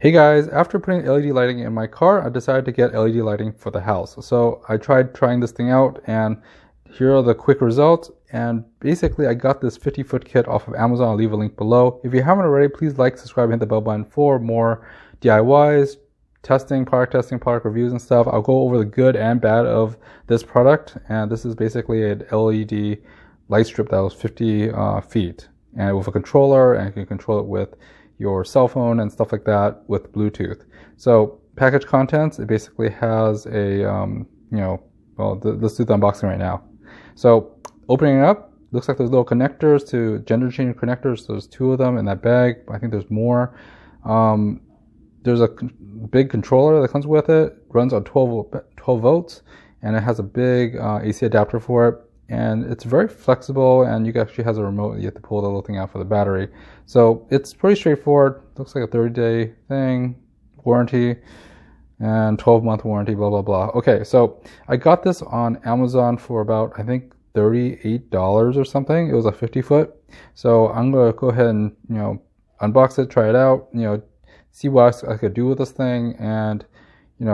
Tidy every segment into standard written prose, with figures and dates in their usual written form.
Hey guys, after putting LED lighting in my car, I decided to get LED lighting for the house. So I tried trying this thing out, and here are the quick results. And basically I got this 50-foot kit off of Amazon. I'll leave a link below. If you haven't already, please like, subscribe, and hit the bell button for more DIYs, testing, product reviews and stuff. I'll go over the good and bad of this product. And this is basically an LED light strip that was 50 feet and with a controller, and you can control it with your cell phone and stuff like that with Bluetooth. So package contents, it basically has a, let's do the unboxing right now. So opening it up, looks like there's little connectors to gender changer connectors. There's 2 of them in that bag. I think there's more. There's a big controller that comes with it, runs on 12 volts, and it has a big AC adapter for it. And it's very flexible, and you actually has a remote. You have to pull the little thing out for the battery. So it's pretty straightforward. Looks like a 30-day thing, warranty, and 12-month warranty, blah, blah, blah. Okay, so I got this on Amazon for about, I think, $38 or something. It was a 50-foot. So I'm going to go ahead and, unbox it, try it out, see what I could do with this thing, and,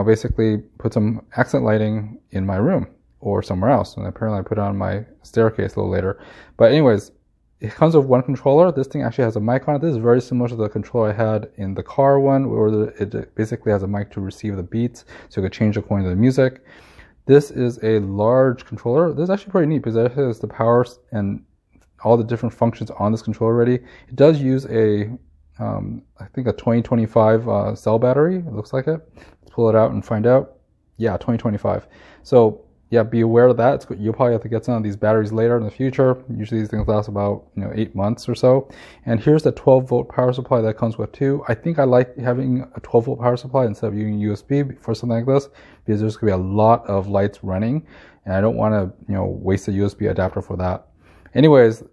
basically put some accent lighting in my room or somewhere else. And apparently I put it on my staircase a little later. But anyways, it comes with one controller. This thing actually has a mic on it. This is very similar to the controller I had in the car one, where it basically has a mic to receive the beats, so you could change according to the music. This is a large controller. This is actually pretty neat because it has the power and all the different functions on this controller already. It does use a, I think a 2025 cell battery. It looks like it. Let's pull it out and find out. Yeah, 2025. So yeah, be aware of that. You'll probably have to get some of these batteries later in the future. Usually these things last about 8 months or so. And here's the 12-volt power supply that comes with too. I think I like having a 12-volt power supply instead of using USB for something like this, because there's going to be a lot of lights running, and I don't want to waste a USB adapter for that. Anyways,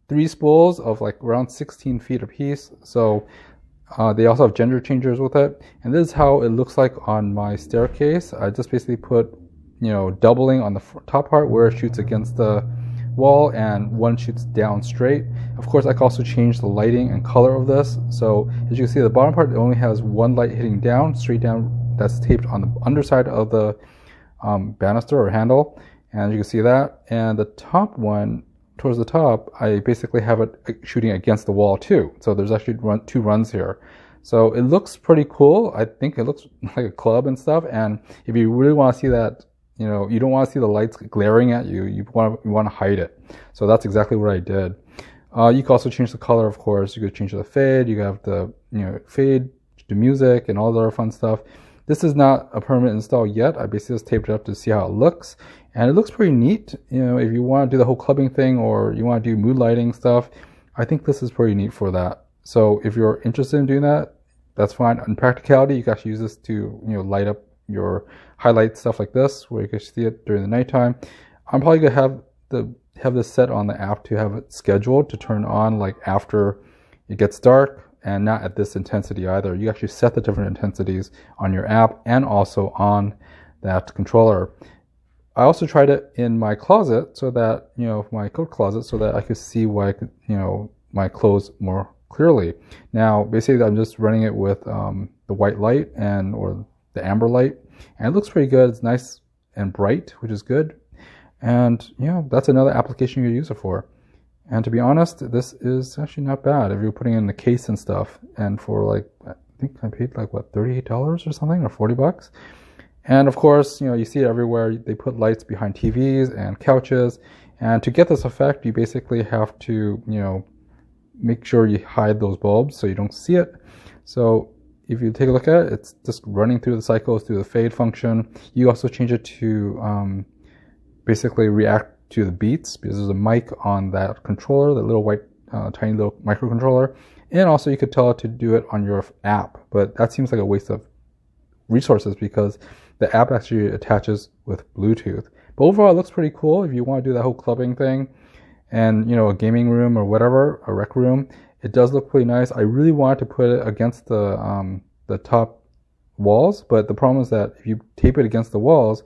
3 spools of like around 16 feet apiece. So they also have gender changers with it, and this is how it looks like on my staircase. I just basically put doubling on the top part where it shoots against the wall, and one shoots down straight. Of course, I can also change the lighting and color of this. So as you can see, the bottom part, it only has one light hitting down, straight down, that's taped on the underside of the banister or handle. And you can see that. And the top one, towards the top, I basically have it shooting against the wall too. So there's actually 2 runs here. So it looks pretty cool. I think it looks like a club and stuff. And if you really want to see that, you don't want to see the lights glaring at you. You want to hide it. So that's exactly what I did. You can also change the color, of course. You could change the fade. You have the fade, the music, and all the other fun stuff. This is not a permanent install yet. I basically just taped it up to see how it looks, and it looks pretty neat. If you want to do the whole clubbing thing, or you want to do mood lighting stuff, I think this is pretty neat for that. So if you're interested in doing that, that's fine. In practicality, you can actually use this to light up your highlight stuff like this, where you can see it during the nighttime. I'm probably gonna have this set on the app to have it scheduled to turn on like after it gets dark, and not at this intensity either. You actually set the different intensities on your app and also on that controller. I also tried it in my closet, so that my coat closet, so that I could see what I could, my clothes more clearly. Now basically I'm just running it with the white light or the amber light, and it looks pretty good. It's nice and bright, which is good. And that's another application you could use it for. And to be honest, this is actually not bad if you're putting it in the case and stuff. And for like, I think I paid like what, $38 or something, or 40 bucks. And of course, you see it everywhere. They put lights behind TVs and couches, and to get this effect, you basically have to make sure you hide those bulbs so you don't see it. So if you take a look at it, it's just running through the cycles through the fade function. You also change it to basically react to the beats, because there's a mic on that controller, that little white tiny little microcontroller. And also you could tell it to do it on your app, but that seems like a waste of resources because the app actually attaches with Bluetooth. But overall, it looks pretty cool if you want to do that whole clubbing thing, and a gaming room or whatever, a rec room. It does look pretty nice. I really wanted to put it against the top walls, but the problem is that if you tape it against the walls,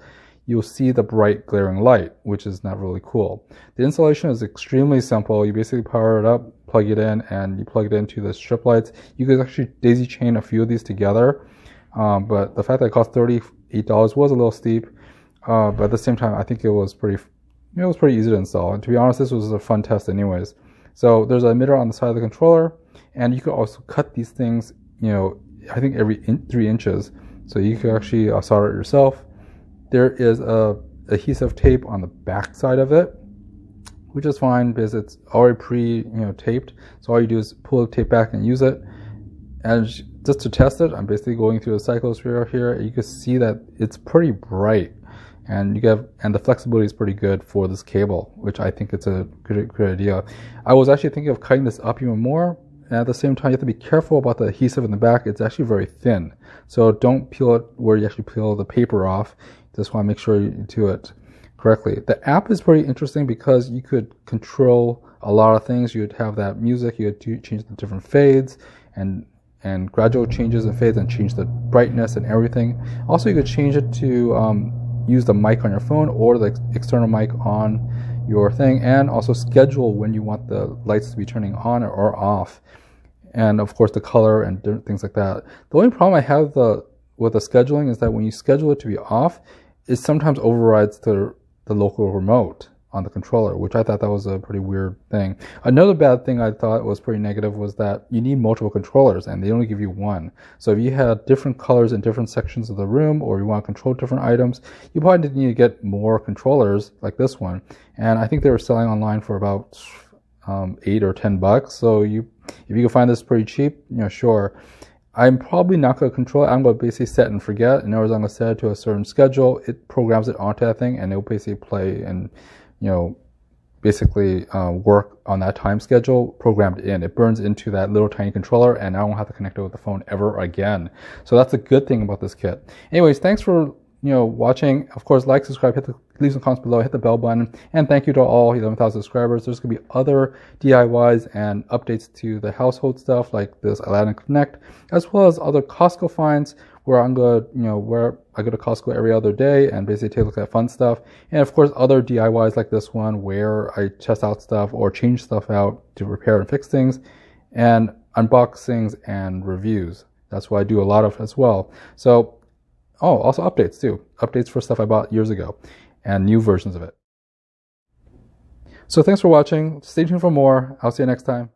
you'll see the bright glaring light, which is not really cool. The installation is extremely simple. You basically power it up, plug it in and you plug it into the strip lights. You could actually daisy chain a few of these together, but the fact that it cost $38 was a little steep. But at the same time, I think it was pretty easy to install. And to be honest, this was a fun test anyways. So there's an emitter on the side of the controller, and you could also cut these things, I think every 3 inches. So you could actually solder it yourself. There is a adhesive tape on the back side of it, which is fine because it's already taped. So all you do is pull the tape back and use it. And just to test it, I'm basically going through the cyclosphere here. You can see that it's pretty bright, and the flexibility is pretty good for this cable, which I think it's a good idea. I was actually thinking of cutting this up even more. And at the same time, you have to be careful about the adhesive in the back. It's actually very thin. So don't peel it where you actually peel the paper off. Just want to make sure you do it correctly. The app is pretty interesting because you could control a lot of things. You'd have that music, you could change the different fades and gradual changes and fades and change the brightness and everything. Also, you could change it to use the mic on your phone or the external mic on your thing, and also schedule when you want the lights to be turning on or off. And of course the color and different things like that. The only problem I have with the scheduling is that when you schedule it to be off, it sometimes overrides the local remote on the controller, which I thought that was a pretty weird thing. Another bad thing I thought was pretty negative was that you need multiple controllers and they only give you one. So if you had different colors in different sections of the room, or you want to control different items, you probably need to get more controllers like this one. And I think they were selling online for about $8 or $10. So if you can find this pretty cheap, sure. I'm probably not going to control it. I'm going to basically set and forget. In other words, I'm going to set it to a certain schedule. It programs it onto that thing, and it'll basically play and basically work on that time schedule programmed in. It burns into that little tiny controller, and I won't have to connect it with the phone ever again. So that's a good thing about this kit. Anyways, thanks for watching. Of course, like, subscribe, leave some comments below, hit the bell button, and thank you to all 11,000 subscribers. There's going to be other DIYs and updates to the household stuff like this Aladdin Connect, as well as other Costco finds where I'm going to, where I go to Costco every other day and basically take a look at fun stuff. And of course, other DIYs like this one where I test out stuff or change stuff out to repair and fix things, and unboxings and reviews. That's what I do a lot of as well. So, also updates too. Updates for stuff I bought years ago and new versions of it. So thanks for watching. Stay tuned for more. I'll see you next time.